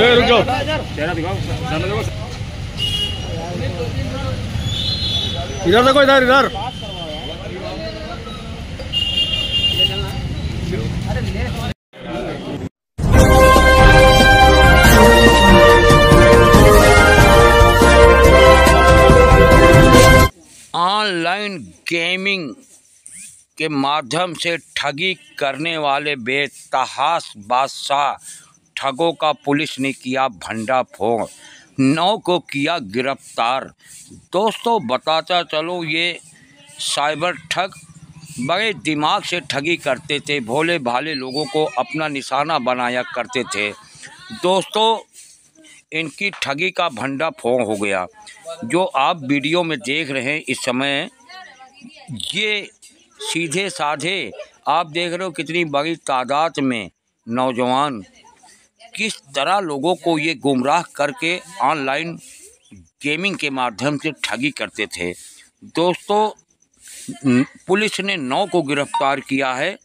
रुक जाओ। चेहरा दिखाओ, सामने देखो। इधर देखो, इधर इधर। ऑनलाइन गेमिंग के माध्यम से ठगी करने वाले बेतहाश बादशाह ठगों का पुलिस ने किया भंडाफोड़, 9 को किया गिरफ्तार। दोस्तों बताता चलो, ये साइबर ठग बड़े दिमाग से ठगी करते थे, भोले भाले लोगों को अपना निशाना बनाया करते थे। दोस्तों इनकी ठगी का भंडाफोड़ हो गया। जो आप वीडियो में देख रहे हैं इस समय, ये सीधे साधे आप देख रहे हो कितनी बड़ी तादाद में नौजवान किस तरह लोगों को ये गुमराह करके ऑनलाइन गेमिंग के माध्यम से ठगी करते थे। दोस्तों पुलिस ने 9 को गिरफ्तार किया है।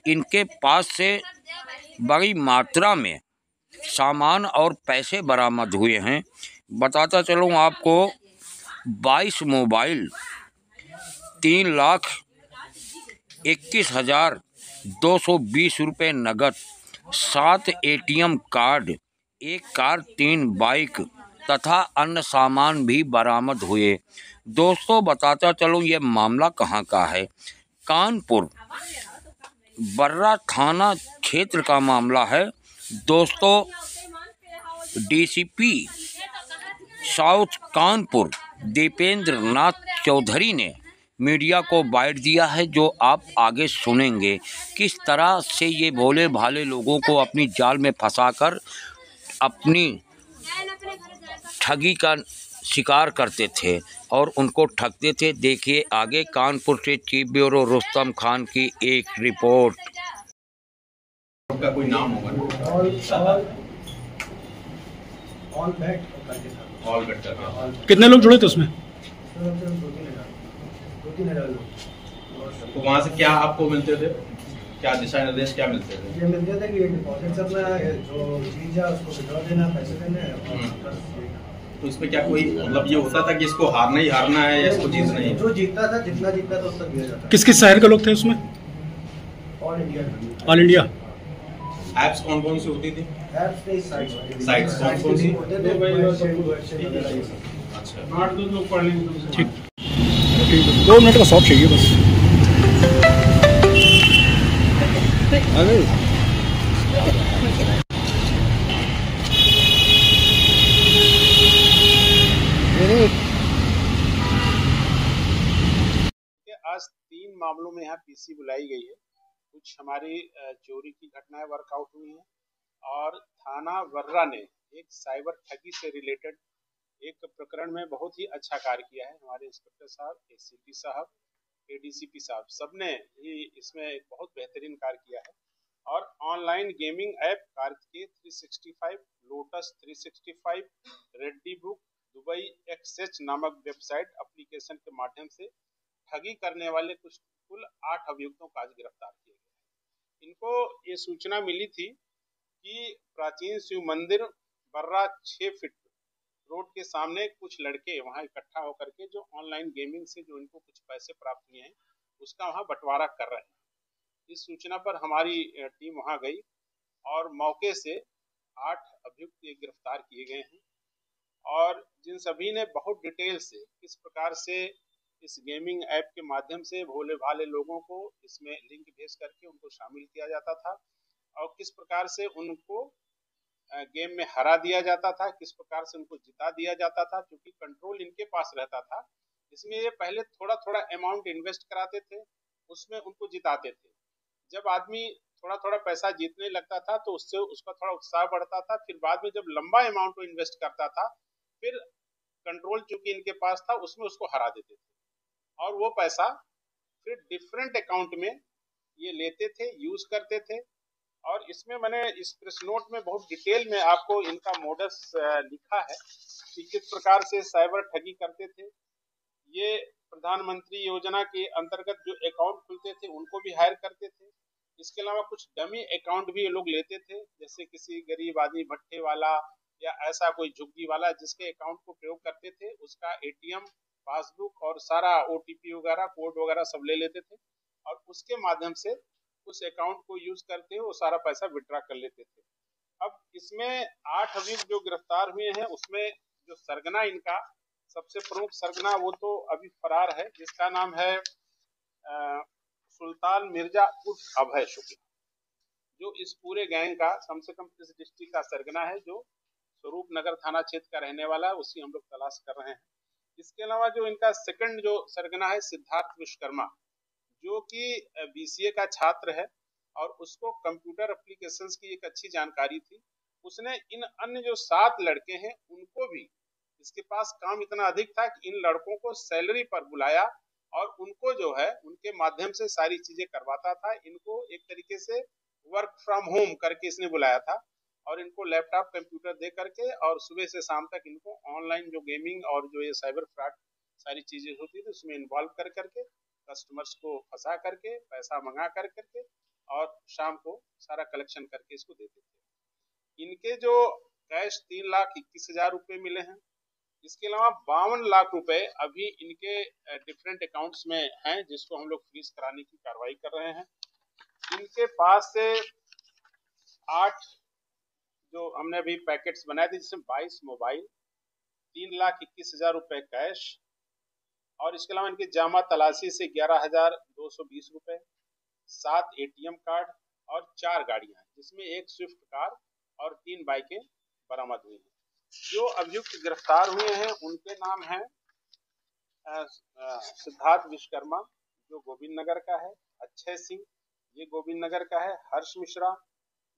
इनके पास से बड़ी मात्रा में सामान और पैसे बरामद हुए हैं। बताता चलूँ आपको, 22 मोबाइल, 3,21,220 रुपये नगद, 7 ATM कार्ड, 1 कार, 3 बाइक तथा अन्य सामान भी बरामद हुए। दोस्तों बताता चलूँ ये मामला कहाँ का है। कानपुर बर्रा थाना क्षेत्र का मामला है। दोस्तों DCP साउथ कानपुर दीपेंद्र नाथ चौधरी ने मीडिया को बाइट दिया है, जो आप आगे सुनेंगे। किस तरह से ये भोले भाले लोगों को अपनी जाल में फंसाकर अपनी ठगी का शिकार करते थे और उनको ठगते थे। देखिए आगे कानपुर से चीफ ब्यूरो रुस्तम खान की एक रिपोर्ट। का कोई नाम होगा ना? All better. कितने लोग जुड़े थे उसमें? तो वहाँ से क्या आपको मिलते थे, क्या दिशा निर्देश क्या मिलते थे? ये मिलते थे कि डिपॉजिट करना है, जो चीज है उसको विड्रॉ देना, पैसे देने हैं और बस। तो इसमें क्या कोई मतलब ये होता था कि इसको हारना ही हारना है या इसको जीतना ही? जो जीतता था, जितना जीतता था उसका दिया जाता। किस किस शहर के लोग थे उसमें? All India. All India. Apps कौन कौन सी होती थी? एप्स पे साइट्स कौन कौन सी? अच्छा, ठीक, 2 मिनट का शॉप चाहिए बस। आज 3 मामलों में यहाँ पीसी बुलाई गई है। कुछ हमारी चोरी की घटनाएं वर्कआउट हुई हैं और थाना वर्रा ने एक साइबर ठगी से रिलेटेड एक प्रकरण में बहुत ही अच्छा कार्य किया है। हमारे इंस्पेक्टर साहब, ACP साहब, ADCP साहब सबने ही इसमें एक बहुत बेहतरीन कार्य किया है। और online gaming app Kartikeya 365, lotus 365, Reddy book, Dubai XH नामक वेबसाइट एप्लीकेशन के माध्यम से ठगी करने वाले कुल 8 अभियुक्तों को आज गिरफ्तार किया गया है। इनको ये सूचना मिली थी कि प्राचीन शिव मंदिर बर्रा 6 फीट रोड के सामने कुछ लड़के वहां इकट्ठा होकर के जो ऑनलाइन गेमिंग से जो इनको कुछ पैसे प्राप्त हुए हैं उसका वहां बंटवारा कर रहे हैं। इस सूचना पर हमारी टीम वहां गई और मौके से 8 अभियुक्त गिरफ्तार किए गए हैं। और जिन सभी ने बहुत डिटेल से किस प्रकार से इस गेमिंग ऐप के माध्यम से भोले भाले लोगों को इसमें लिंक भेज करके उनको शामिल किया जाता था और किस प्रकार से उनको गेम में हरा दिया जाता था, किस प्रकार से उनको जिता दिया जाता था, क्योंकि कंट्रोल इनके पास रहता था। इसमें ये पहले थोड़ा थोड़ा अमाउंट इन्वेस्ट कराते थे, उसमें उनको जिताते थे। जब आदमी थोड़ा थोड़ा पैसा जीतने लगता था तो उससे उसका थोड़ा उत्साह बढ़ता था। फिर बाद में जब लंबा अमाउंट को इन्वेस्ट करता था, फिर कंट्रोल चूंकि इनके पास था उसमें उसको हरा देते थे और वो पैसा फिर डिफरेंट अकाउंट में ये लेते थे, यूज करते थे। और इसमें मैंने इस प्रेस नोट में बहुत डिटेल में आपको इनका मोडस लिखा है कि किस प्रकार से साइबर ठगी करते थे। ये प्रधानमंत्री योजना के अंतर्गत जो अकाउंट खुलते थे उनको भी हायर करते थे। इसके अलावा कुछ डमी अकाउंट भी ये लोग लेते थे, जैसे किसी गरीब आदमी भट्टे वाला या ऐसा कोई झुग्गी वाला जिसके अकाउंट को प्रयोग करते थे उसका एटीएम, पासबुक और सारा ओटीपी वगैरह, कोड वगैरह सब ले लेते थे और उसके माध्यम से उस अकाउंट को यूज करते हुए वो सारा पैसा विड्रॉ कर लेते थे। अब इसमें 8 अभियुक्त जो गिरफ्तार हुए हैं उसमें जो सरगना इनका सबसे प्रमुख सरगना वो तो अभी फरार है, जिसका नाम है सुल्तान मिर्जा उर्फ अभय शुक्ला, जो इस पूरे गैंग का कम से कम इस डिस्ट्रिक्ट का सरगना है, जो स्वरूप नगर थाना क्षेत्र का रहने वाला है, उसी हम लोग तलाश कर रहे हैं। इसके अलावा जो इनका सेकंड जो सरगना है सिद्धार्थ विश्वकर्मा, जो कि बीसीए का छात्र है और उसको कंप्यूटर एप्लीकेशंस की एक अच्छी जानकारी थी। उसने इन अन्य जो 7 लड़के हैं उनको भी, इसके पास काम इतना अधिक था कि इन लड़कों को सैलरी पर बुलाया और उनको जो है उनके माध्यम से सारी चीजें करवाता था। इनको एक तरीके से वर्क फ्रॉम होम करके इसने बुलाया था और इनको लैपटॉप कंप्यूटर दे करके और सुबह से शाम तक इनको ऑनलाइन जो गेमिंग और जो ये साइबर फ्रॉड सारी चीजें होती थी उसमें इन्वॉल्व कर करके कस्टमर्स को फंसा करके पैसा मंगा कर करके और शाम को सारा कलेक्शन करके इसको देते थे। इनके जो कैश 3,21,000 रुपए मिले हैं। इसके अलावा 52 लाख रुपए अभी इनके डिफरेंट अकाउंट्स में हैं, जिसको हम लोग फ्रीज कराने की कार्रवाई कर रहे हैं। इनके पास से 8 जो हमने अभी पैकेट्स बनाए थे जिसमें 22 मोबाइल, 3,21,000 रुपए कैश और इसके अलावा इनके जामा तलाशी से 11,220 रुपए, 7 एटीएम कार्ड और 4 गाड़ियां, जिसमें एक स्विफ्ट कार और 3 बाइकें बरामद हुई हैं। जो अभियुक्त गिरफ्तार हुए हैं उनके नाम है सिद्धार्थ विश्वकर्मा जो गोविंद नगर का है, अक्षय सिंह ये गोविंद नगर का है, हर्ष मिश्रा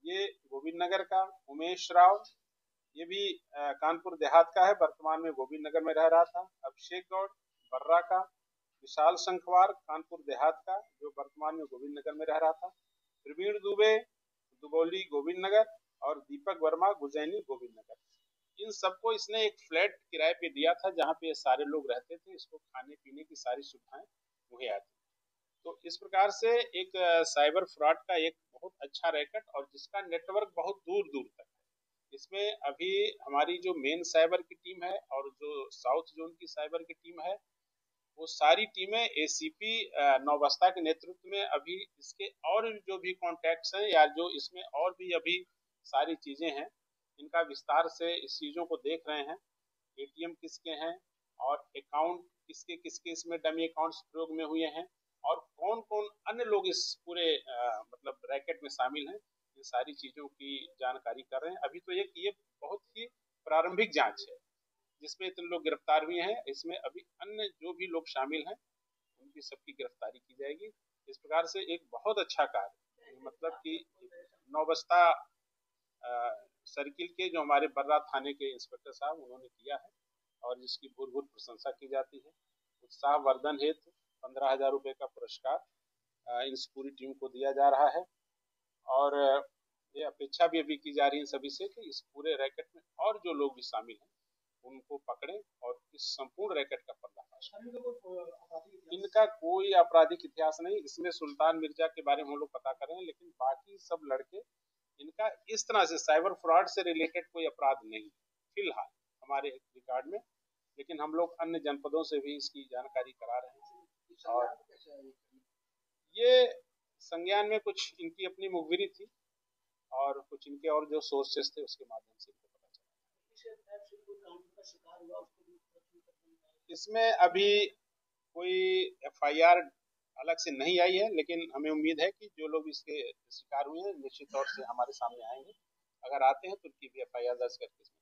ये गोविंद नगर का, उमेश राव ये भी कानपुर देहात का है, वर्तमान में गोविंद नगर में रह रहा था, अभिषेक गौड़ बर्रा का, विशाल संखवार कानपुर देहात का जो वर्तमान में गोविंद नगर में रह रहा था, प्रवीण दुबे दुबौली गोविंद नगर और दीपक वर्मा गुजैनी गोविंद नगर। इन सबको इसने एक फ्लैट किराए पे दिया था जहाँ पे ये सारे लोग रहते थे, इसको खाने पीने की सारी सुविधाएं मुहैया थी। तो इस प्रकार से एक साइबर फ्रॉड का एक बहुत अच्छा रैकेट और जिसका नेटवर्क बहुत दूर दूर तक है। इसमें अभी हमारी जो मेन साइबर की टीम है और जो साउथ जोन की साइबर की टीम है वो सारी टीमें एसीपी नौबस्ता के नेतृत्व में अभी इसके और जो भी कॉन्टैक्ट्स हैं या जो इसमें और भी अभी सारी चीजें हैं इनका विस्तार से इस चीजों को देख रहे हैं। एटीएम किसके हैं और अकाउंट किसके किसके इसमें डमी अकाउंट्स प्रयोग में हुए हैं और कौन कौन अन्य लोग इस पूरे मतलब रैकेट में शामिल हैं, इन सारी चीजों की जानकारी कर रहे हैं। अभी तो ये बहुत ही प्रारंभिक जांच है जिसमें इतने लोग गिरफ्तार हुए हैं। इसमें अभी अन्य जो भी लोग शामिल हैं उनकी सबकी गिरफ्तारी की जाएगी। इस प्रकार से एक बहुत अच्छा कार्य मतलब कि नौबस्ता सर्किल के जो हमारे बर्रा थाने के इंस्पेक्टर साहब उन्होंने किया है और जिसकी भूर प्रशंसा की जाती है। उत्साह वर्धन हेतु 15,000 रुपए का पुरस्कार इस पूरी टीम को दिया जा रहा है और ये अपेक्षा भी अभी की जा रही है सभी से कि इस पूरे रैकेट में और जो लोग भी शामिल हैं उनको पकड़े और इस संपूर्ण रैकेट का पर्दाफाश करें। इनका कोई आपराधिक इतिहास नहीं, इसमें सुल्तान मिर्जा के बारे में हम लोग पता कर रहे हैं, लेकिन बाकी सब लड़के इनका इस तरह से साइबर फ्रॉड से रिलेटेड कोई अपराध नहीं फिलहाल हमारे रिकॉर्ड में, लेकिन हम लोग अन्य जनपदों से भी इसकी जानकारी करा रहे हैं। और ये संज्ञान में कुछ इनकी अपनी मुखबिरी थी और कुछ इनके और जो सोर्सेस थे उसके माध्यम से इनको पता चला। इसमें अभी कोई एफआईआर अलग से नहीं आई है, लेकिन हमें उम्मीद है कि जो लोग इसके शिकार हुए हैं निश्चित तौर से हमारे सामने आएंगे। अगर आते हैं तो उनकी भी एफआईआर दर्ज करके इसमें